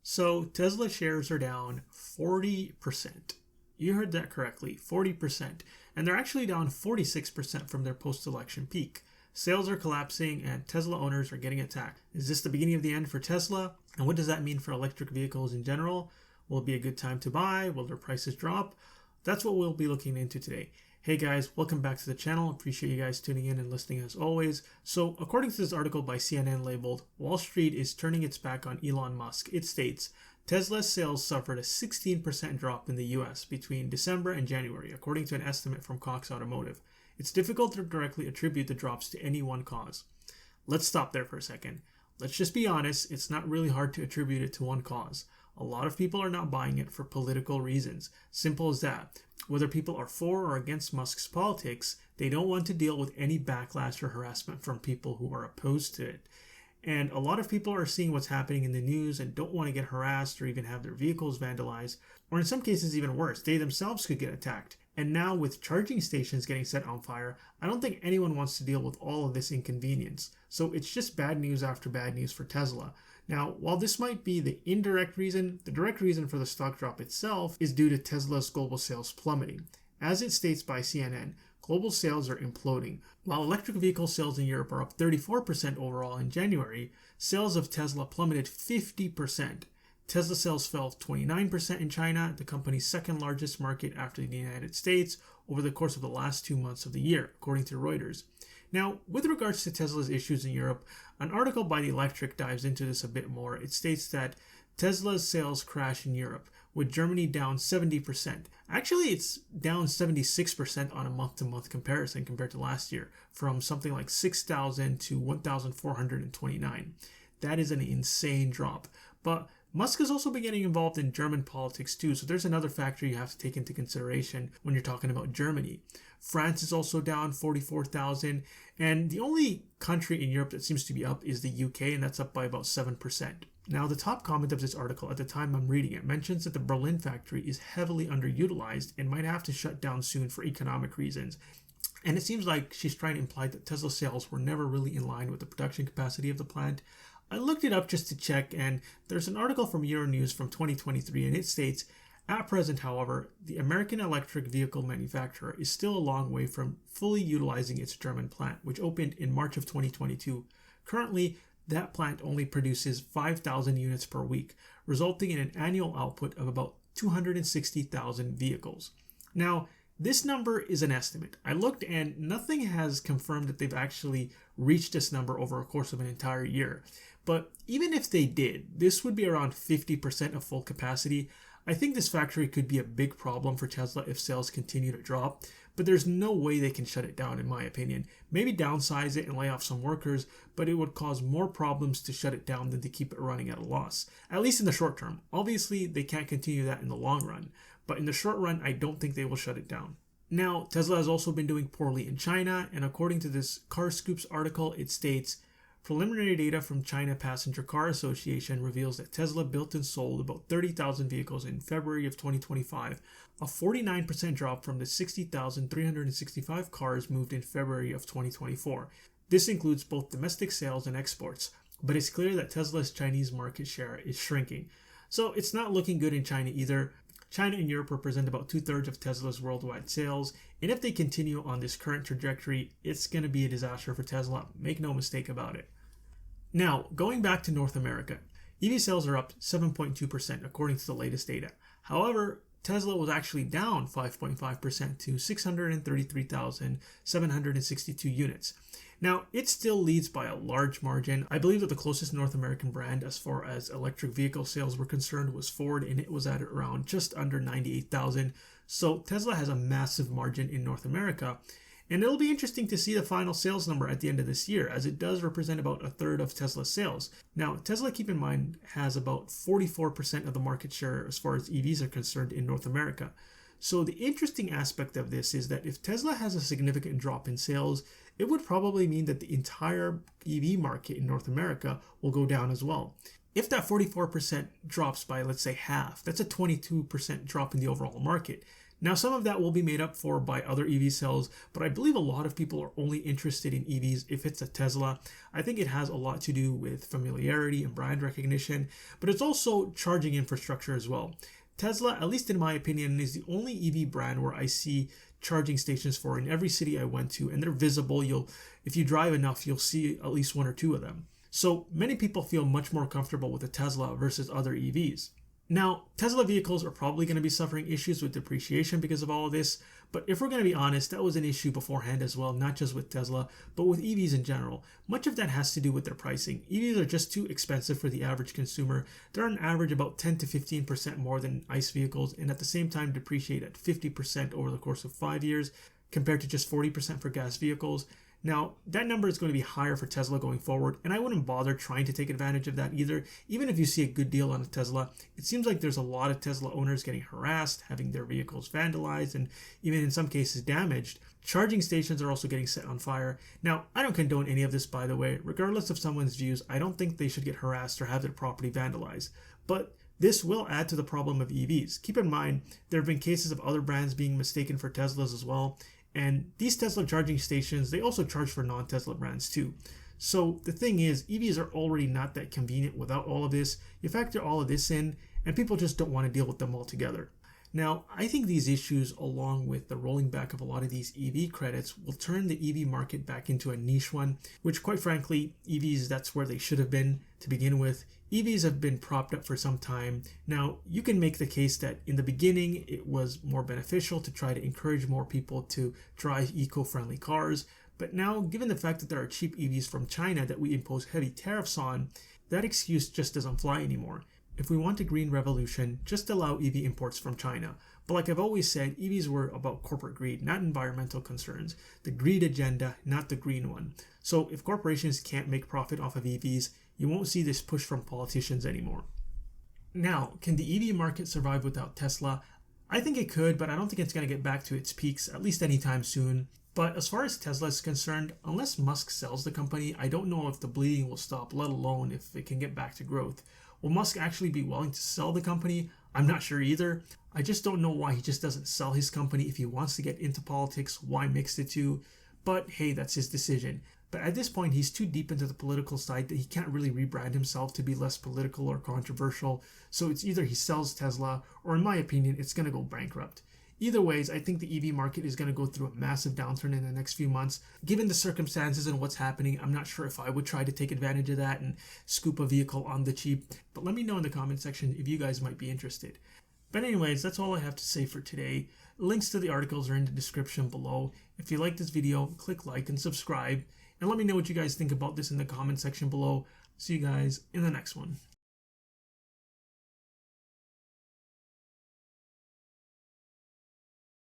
So Tesla shares are down 40%. You heard that correctly, 40%. And they're actually down 46% from their post-election peak. Sales are collapsing and Tesla owners are getting attacked. Is this the beginning of the end for Tesla? And what does that mean for electric vehicles in general? Will it be a good time to buy? Will their prices drop? That's what we'll be looking into today. Hey guys, welcome back to the channel. Appreciate you guys tuning in and listening as always. So according to this article by CNN labeled, Wall Street is turning its back on Elon Musk. It states, Tesla's sales suffered a 16% drop in the US between December and January, according to an estimate from Cox Automotive. It's difficult to directly attribute the drops to any one cause. Let's stop there for a second. Let's just be honest, it's not really hard to attribute it to one cause. A lot of people are not buying it for political reasons. Simple as that. Whether people are for or against Musk's politics, they don't want to deal with any backlash or harassment from people who are opposed to it. And a lot of people are seeing what's happening in the news and don't want to get harassed or even have their vehicles vandalized, or in some cases even worse, they themselves could get attacked. And now with charging stations getting set on fire, I don't think anyone wants to deal with all of this inconvenience. So it's just bad news after bad news for Tesla. Now, while this might be the indirect reason, the direct reason for the stock drop itself is due to Tesla's global sales plummeting. As it states by CNN, global sales are imploding. While electric vehicle sales in Europe are up 34% overall in January, sales of Tesla plummeted 50%. Tesla sales fell 29% in China, the company's second largest market after the United States, over the course of the last 2 months of the year, according to Reuters. Now, with regards to Tesla's issues in Europe, an article by The Electric dives into this a bit more. It states that Tesla's sales crash in Europe, with Germany down 70%. Actually, it's down 76% on a month-to-month comparison compared to last year, from something like 6,000 to 1,429. That is an insane drop. But Musk has also been getting involved in German politics too, so there's another factor you have to take into consideration when you're talking about Germany. France is also down 44,000, and the only country in Europe that seems to be up is the UK, and that's up by about 7%. Now, the top comment of this article at the time I'm reading it mentions that the Berlin factory is heavily underutilized and might have to shut down soon for economic reasons. And it seems like she's trying to imply that Tesla sales were never really in line with the production capacity of the plant. I looked it up just to check, and there's an article from Euronews from 2023, and it states, at present, however, the American electric vehicle manufacturer is still a long way from fully utilizing its German plant, which opened in March of 2022. Currently, that plant only produces 5,000 units per week, resulting in an annual output of about 260,000 vehicles. Now, this number is an estimate. I looked and nothing has confirmed that they've actually reached this number over a course of an entire year. But even if they did, this would be around 50% of full capacity. I think this factory could be a big problem for Tesla if sales continue to drop, but there's no way they can shut it down in my opinion. Maybe downsize it and lay off some workers, but it would cause more problems to shut it down than to keep it running at a loss, at least in the short term. Obviously, they can't continue that in the long run, but in the short run, I don't think they will shut it down. Now, Tesla has also been doing poorly in China, and according to this Carscoops article, it states, preliminary data from China Passenger Car Association reveals that Tesla built and sold about 30,000 vehicles in February of 2025, a 49% drop from the 60,365 cars moved in February of 2024. This includes both domestic sales and exports, but it's clear that Tesla's Chinese market share is shrinking. So it's not looking good in China either. China and Europe represent about 2/3 of Tesla's worldwide sales, and if they continue on this current trajectory, it's going to be a disaster for Tesla. Make no mistake about it. Now, going back to North America, EV sales are up 7.2% according to the latest data. However, Tesla was actually down 5.5% to 633,762 units. Now, it still leads by a large margin. I believe that the closest North American brand as far as electric vehicle sales were concerned was Ford, and it was at around just under 98,000. So Tesla has a massive margin in North America. And it'll be interesting to see the final sales number at the end of this year, as it does represent about 1/3 of Tesla's sales. Now, Tesla, keep in mind, has about 44% of the market share as far as EVs are concerned in North America. So the interesting aspect of this is that if Tesla has a significant drop in sales, it would probably mean that the entire EV market in North America will go down as well. If that 44% drops by, let's say, half, that's a 22% drop in the overall market. Now, some of that will be made up for by other EV sales, but I believe a lot of people are only interested in EVs if it's a Tesla. I think it has a lot to do with familiarity and brand recognition, but it's also charging infrastructure as well. Tesla, at least in my opinion, is the only EV brand where I see charging stations for in every city I went to, and they're visible. If you drive enough, you'll see at least one or two of them. So many people feel much more comfortable with a Tesla versus other EVs. Now, Tesla vehicles are probably going to be suffering issues with depreciation because of all of this, but if we're going to be honest, that was an issue beforehand as well, not just with Tesla, but with EVs in general. Much of that has to do with their pricing. EVs are just too expensive for the average consumer. They're on average about 10 to 15% more than ICE vehicles, and at the same time depreciate at 50% over the course of 5 years, compared to just 40% for gas vehicles. Now, that number is going to be higher for Tesla going forward, and I wouldn't bother trying to take advantage of that either. Even if you see a good deal on a Tesla, it seems like there's a lot of Tesla owners getting harassed, having their vehicles vandalized, and even in some cases damaged. Charging stations are also getting set on fire. Now, I don't condone any of this, by the way. Regardless of someone's views, I don't think they should get harassed or have their property vandalized. But this will add to the problem of EVs. Keep in mind, there have been cases of other brands being mistaken for Teslas as well. And these Tesla charging stations, they also charge for non-Tesla brands too. So the thing is, EVs are already not that convenient without all of this. You factor all of this in, and people just don't want to deal with them altogether. Now, I think these issues, along with the rolling back of a lot of these EV credits, will turn the EV market back into a niche one, which quite frankly, EVs, that's where they should have been to begin with. EVs have been propped up for some time. Now, you can make the case that in the beginning, it was more beneficial to try to encourage more people to drive eco-friendly cars. But now, given the fact that there are cheap EVs from China that we impose heavy tariffs on, that excuse just doesn't fly anymore. If we want a green revolution, just allow EV imports from China. But like I've always said, EVs were about corporate greed, not environmental concerns. The greed agenda, not the green one. So if corporations can't make profit off of EVs, you won't see this push from politicians anymore. Now, can the EV market survive without Tesla? I think it could, but I don't think it's going to get back to its peaks, at least anytime soon. But as far as Tesla is concerned, unless Musk sells the company, I don't know if the bleeding will stop, let alone if it can get back to growth. Will Musk actually be willing to sell the company? I'm not sure either. I just don't know why he just doesn't sell his company. If he wants to get into politics, why mix the two? But hey, that's his decision. But at this point, he's too deep into the political side that he can't really rebrand himself to be less political or controversial. So it's either he sells Tesla, or in my opinion, it's going to go bankrupt. Either ways, I think the EV market is going to go through a massive downturn in the next few months. Given the circumstances and what's happening, I'm not sure if I would try to take advantage of that and scoop a vehicle on the cheap. But let me know in the comment section if you guys might be interested. But anyways, that's all I have to say for today. Links to the articles are in the description below. If you like this video, click like and subscribe. And let me know what you guys think about this in the comment section below. See you guys in the next one.